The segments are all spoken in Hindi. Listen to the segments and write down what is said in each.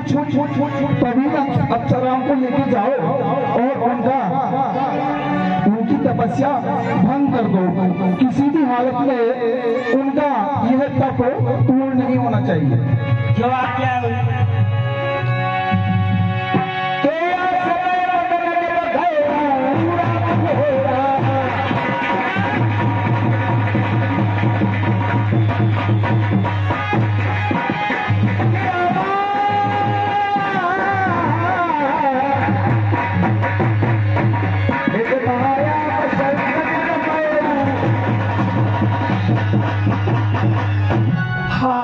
कुछ पवित्र अप्सराओं को लेके जाओ और उनकी तपस्या भंग कर दो। किसी भी हालत में उनका यह तप पूर्ण नहीं होना चाहिए। जो आज्ञा हुई।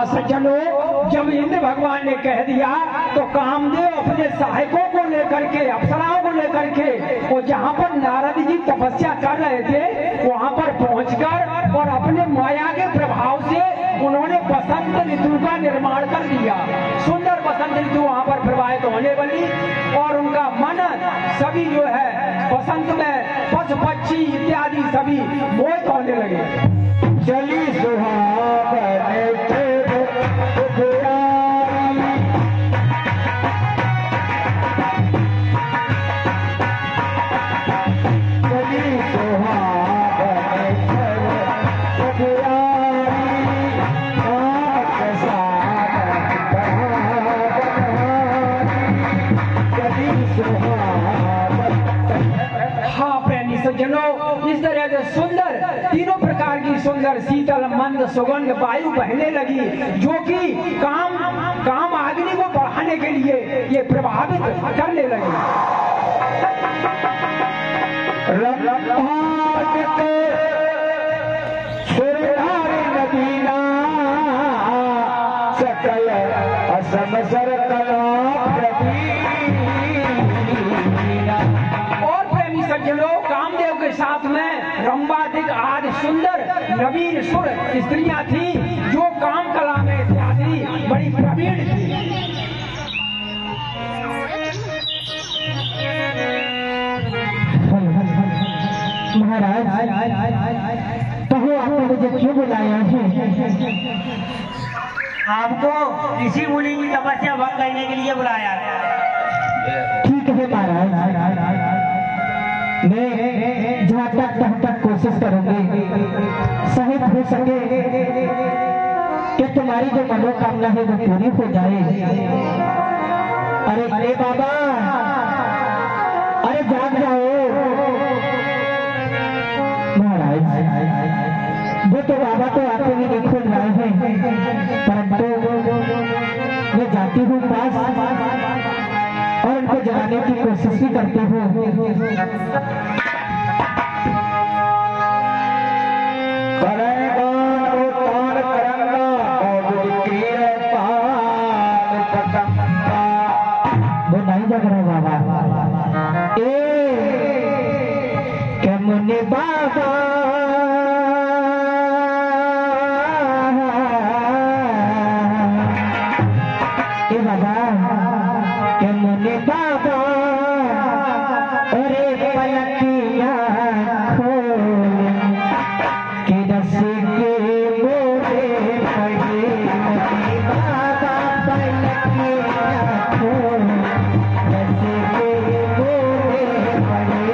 सज्जनों, जब इंद्र भगवान ने कह दिया तो कामदेव अपने सहायकों को लेकर के, अप्सराओं को लेकर के, और जहाँ पर नारद जी तपस्या कर रहे थे वहाँ पर पहुंचकर और अपने माया के प्रभाव से उन्होंने बसंत ऋतु का निर्माण कर दिया। सुंदर बसंत ऋतु वहाँ पर प्रवाहित होने वाली और उनका मन सभी जो है बसंत में पशु पक्षी इत्यादि सभी मोहित होने लगे। चली सुहावने इस तरह से सुंदर तीनों प्रकार की सुंदर शीतल मंद सुगंध वायु बहने लगी, जो कि काम अग्नि को बढ़ाने के लिए ये प्रभावित करने लगी। सकल असम सज्जनों, कामदेव के साथ में रंबादिक आदि सुंदर नवीन सुर स्त्रियां थी जो काम कला में इत्यादि बड़ी प्रवीण थी। महाराज, कहो आपने मुझे क्यों बुलाया है? आपको ऋषि मुनि की तपस्या भंग करने के लिए बुलाया। ठीक है महाराज, मैं जहाँ तक कोशिश करूंगी सहित हो सके कि तुम्हारी जो मनोकामना है वो पूरी हो जाए। अरे बाबा, अरे जाग जाओ। महाराज, वो तो बाबा तो आते ही नहीं खुल रहे हैं, परंतु मैं जाती हूँ पास और उनको जगाने की कोशिश भी करते हो। वो नहीं जग रहे बाबा। क्या मुन्ने बाबा बाबा, अरे पलकिया खोल के दस के मोरे पड़े। बाबा पलकिया खोल दस के मोरे पड़े।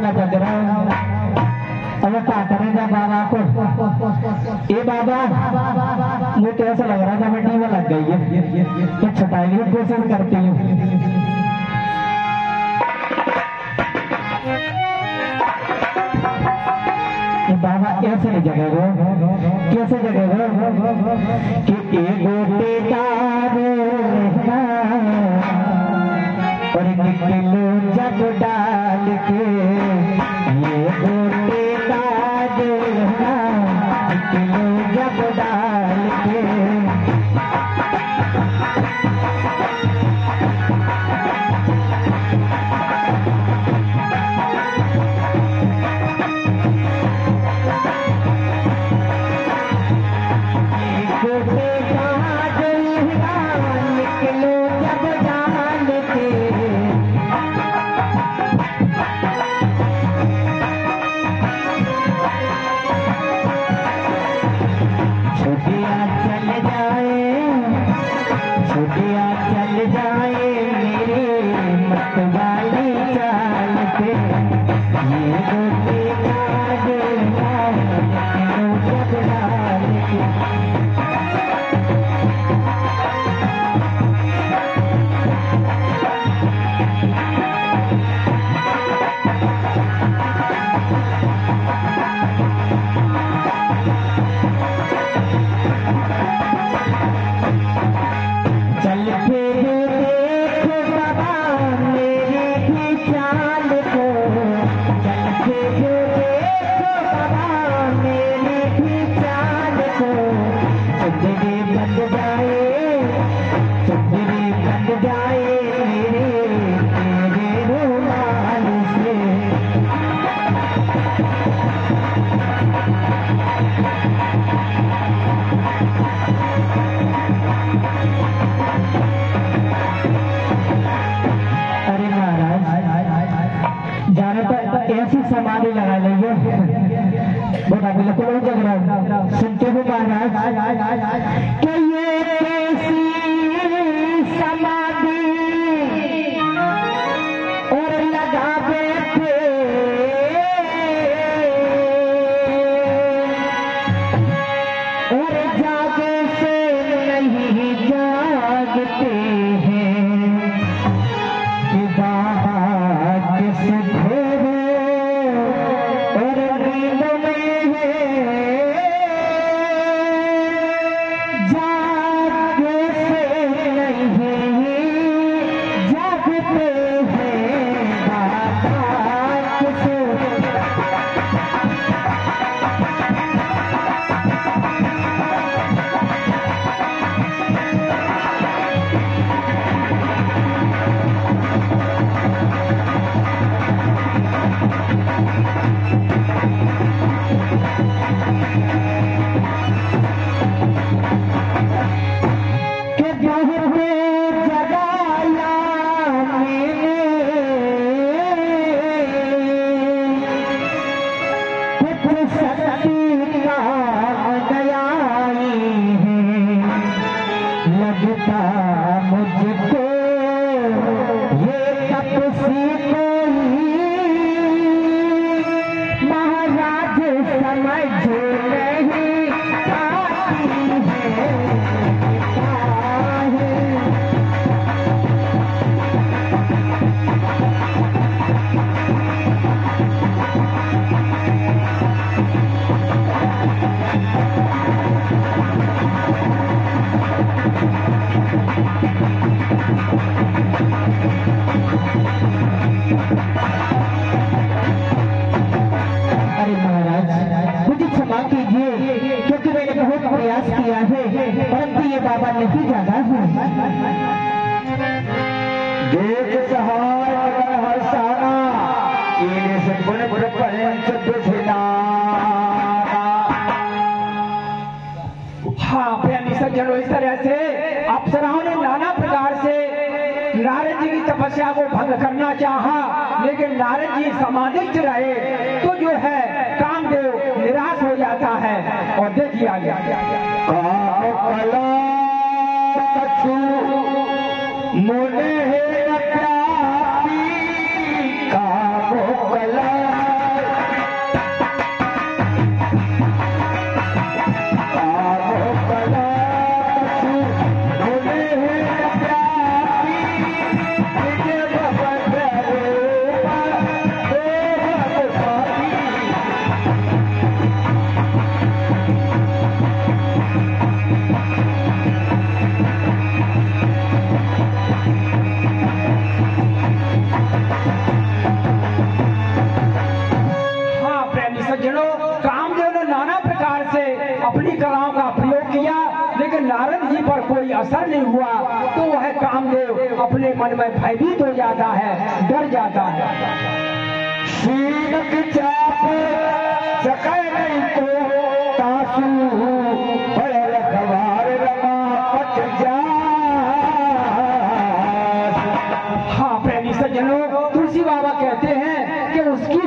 ना जग रहा अब क्या करेगा बाबा को। ये बाबा मुझे ऐसा लग रहा था मिट्टी में लग गई है, तो छुपाई की कोशिश करती हूँ। बाबा ऐसे जगह कैसे जगह कि एगो बेदार और किलो जग डाल के ये गोटे दाद किलो जग डाल के समाधि लगा लेंगे बेटा बिल्कुल जग रहा सुनते हो महाराज कि ये कैसी समाधि और लगा बैठे और जागे से नहीं जागते हैं कि बाबा किस मुझको ये तपसी कोई महाराज समझ नहीं आती है। अरे महाराज मुझे क्षमा कीजिए क्योंकि मैंने बहुत प्रयास किया है परंतु ये बाबा नहीं जागा है। देख सहाय हर सारा ये सद्गुण गुण हाँ प्यारी सज्जनों, इस तरह से अप्सराओं ने नाना प्रकार से नारद जी की तपस्या को भंग करना चाहा, लेकिन नारद जी समाधिस्थ रहे तो जो है कामदेव निराश हो जाता है। और देखिए आगे मोने है नारद जी पर कोई असर नहीं हुआ तो वह कामदेव अपने मन में भयभीत हो जाता है, डर जाता है। सीनक चाप सकै नहीं को तासू बड़े रखवार रमा पट जा। हाँ प्रेमी सज्जनों, तुलसी बाबा कहते हैं कि उसकी